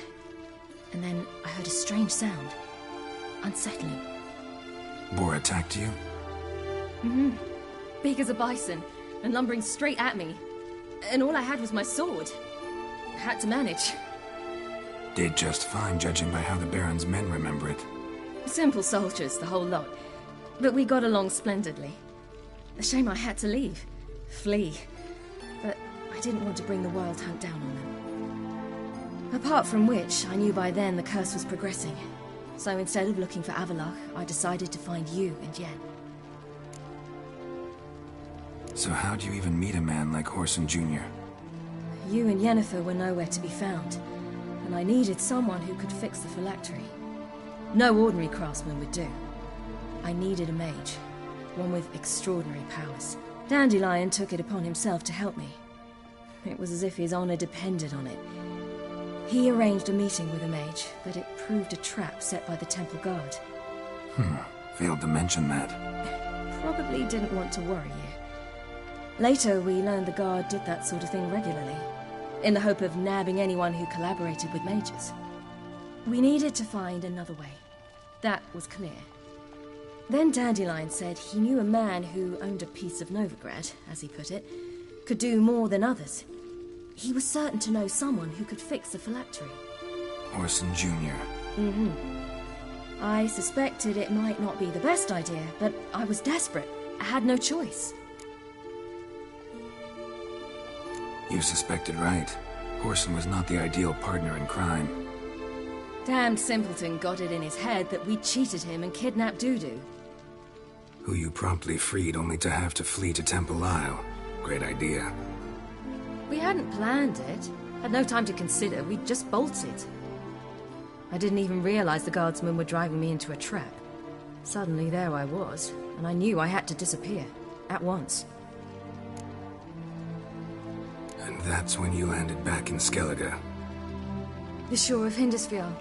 And then I heard a strange sound. Unsettling. Boar attacked you? Mm-hmm. Big as a bison, and lumbering straight at me. And all I had was my sword. I had to manage. Did just fine, judging by how the Baron's men remember it. Simple soldiers, the whole lot. But we got along splendidly. A shame I had to leave. Flee. But I didn't want to bring the Wild Hunt down on them. Apart from which, I knew by then the curse was progressing. So instead of looking for Avalok, I decided to find you and Yen. So how'd you even meet a man like Whoreson Jr.? You and Yennefer were nowhere to be found, and I needed someone who could fix the phylactery. No ordinary craftsman would do. I needed a mage, one with extraordinary powers. Dandelion took it upon himself to help me. It was as if his honor depended on it. He arranged a meeting with a mage, but it proved a trap set by the temple guard. Failed to mention that. Probably didn't want to worry you. Later, we learned the guard did that sort of thing regularly, in the hope of nabbing anyone who collaborated with mages. We needed to find another way. That was clear. Then Dandelion said he knew a man who owned a piece of Novigrad, as he put it, could do more than others. He was certain to know someone who could fix the phylactery. Whoreson Jr. Mm-hmm. I suspected it might not be the best idea, but I was desperate. I had no choice. You suspected right. Whoreson was not the ideal partner in crime. Damned simpleton got it in his head that we cheated him and kidnapped Dudu. Who you promptly freed only to have to flee to Temple Isle. Great idea. We hadn't planned it. Had no time to consider. We just bolted. I didn't even realize the guardsmen were driving me into a trap. Suddenly there I was, and I knew I had to disappear. At once. And that's when you landed back in Skellige. The shore of Hindisfjord.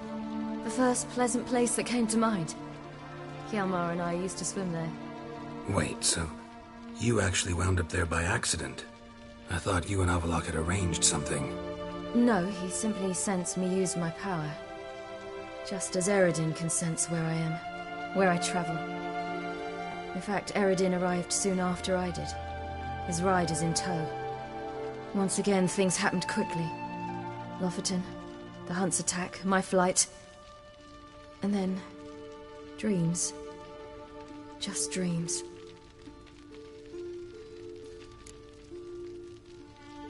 The first pleasant place that came to mind. Hjalmar and I used to swim there. Wait, so you actually wound up there by accident? I thought you and Avalok had arranged something. No, he simply sensed me use my power. Just as Eredin can sense where I am, where I travel. In fact, Eredin arrived soon after I did. His riders in tow. Once again, things happened quickly. Lofoten, the Hunt's attack, my flight. And then, dreams. Just dreams.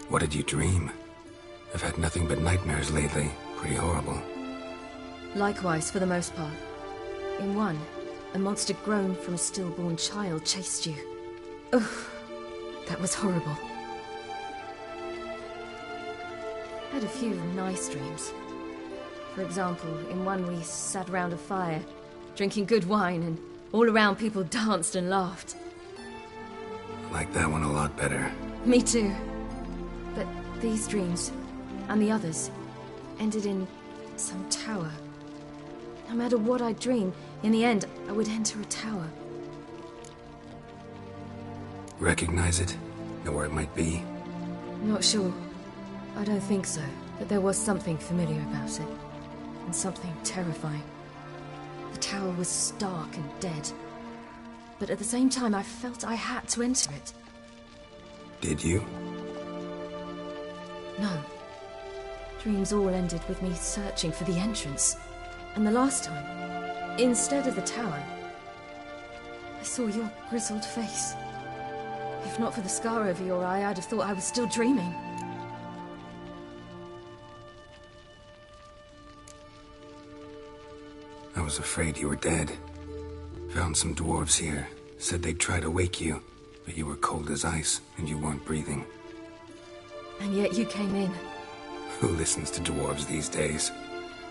What did you dream? I've had nothing but nightmares lately. Pretty horrible. Likewise, for the most part. In one, a monster grown from a stillborn child chased you. Ugh, that was horrible. I had a few nice dreams. For example, in one we sat around a fire, drinking good wine, and all around people danced and laughed. Like that one a lot better. Me too. But these dreams, and the others, ended in some tower. No matter what I dream, in the end, I would enter a tower. Recognize it? Know where it might be? Not sure. I don't think so, but there was something familiar about it. And something terrifying. The tower was stark and dead. But at the same time, I felt I had to enter it. Did you? No. Dreams all ended with me searching for the entrance. And the last time, instead of the tower, saw your grizzled face. If not for the scar over your eye, I'd have thought I was still dreaming. I was afraid you were dead. Found some dwarves here. Said they'd try to wake you, but you were cold as ice and you weren't breathing. And yet you came in. Who listens to dwarves these days?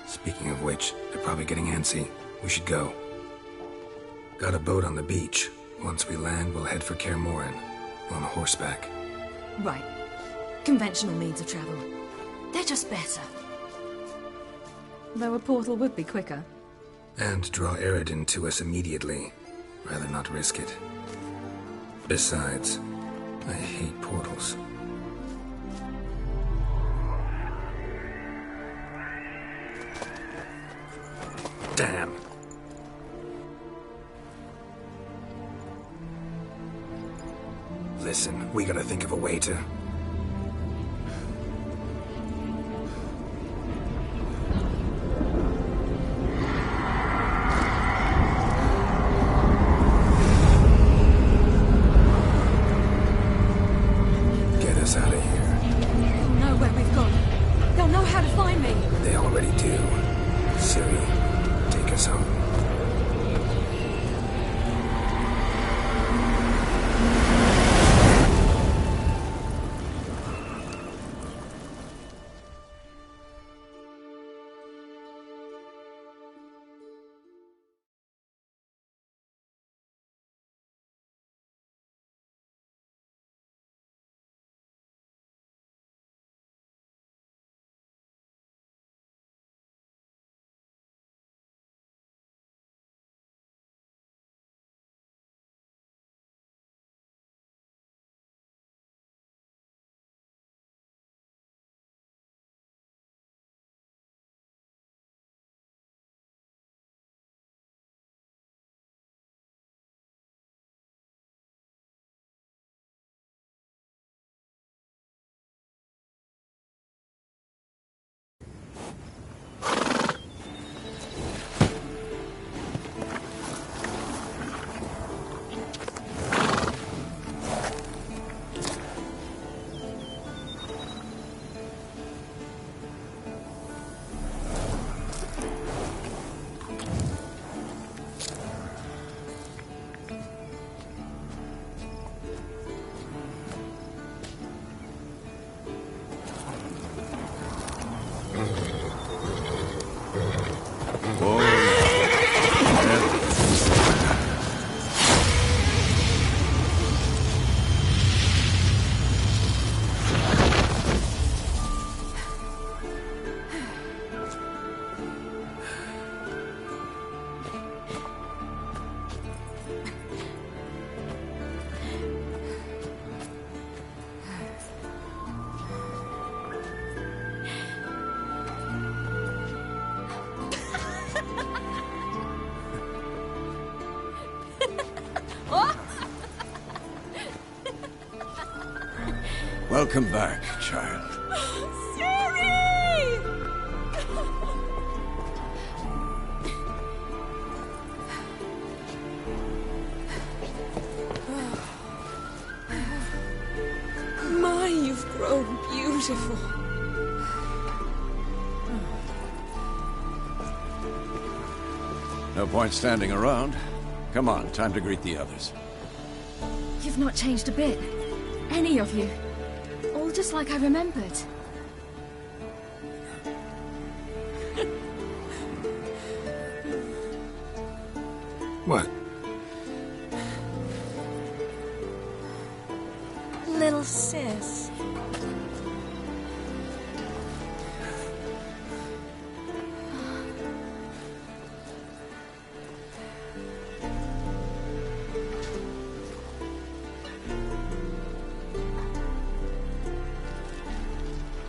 Speaking of which, they're probably getting antsy. We should go. Got a boat on the beach. Once we land, we'll head for Kaer Morhen. On horseback. Right. Conventional means of travel. They're just better. Though a portal would be quicker. And draw Eredin to us immediately. Rather not risk it. Besides, I hate portals. Damn. Listen, we gotta think of a way to... Get us out of here. They'll know where we've gone. They'll know how to find me. They already do. Ciri, take us home. Welcome back, child. My, you've grown beautiful. No point standing around. Come on, time to greet the others. You've not changed a bit. Any of you. All just like I remembered. What? Little sis.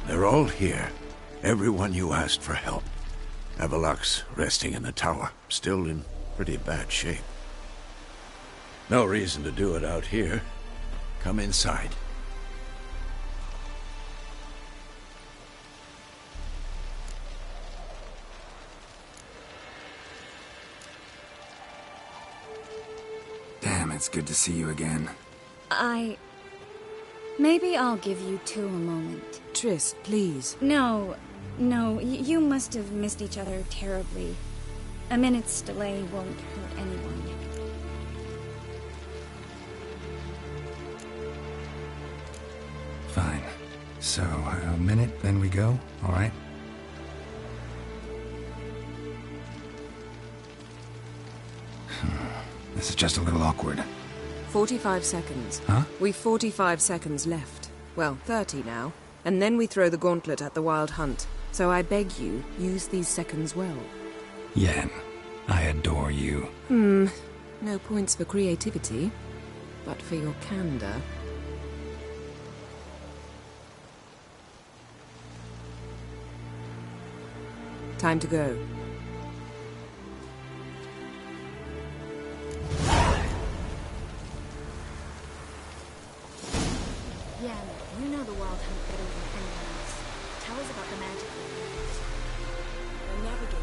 They're all here. Everyone you asked for help. Avalok's resting in the tower, still in pretty bad shape. No reason to do it out here. Come inside. Damn. Damn, it's good to see you again. Maybe I'll give you two a moment. Triss, please. No, you must have missed each other terribly. A minute's delay won't hurt anyone. Fine. So, a minute, then we go, alright? This is just a little awkward. 45 seconds. Huh? We've 45 seconds left. Well, 30 now. And then we throw the gauntlet at the Wild Hunt. So I beg you, use these seconds well. Yen, I adore you. No points for creativity, but for your candor. Time to go. Yeah, you know the Wild Hunt better than anyone else. Tell us about the magic we used. The navigator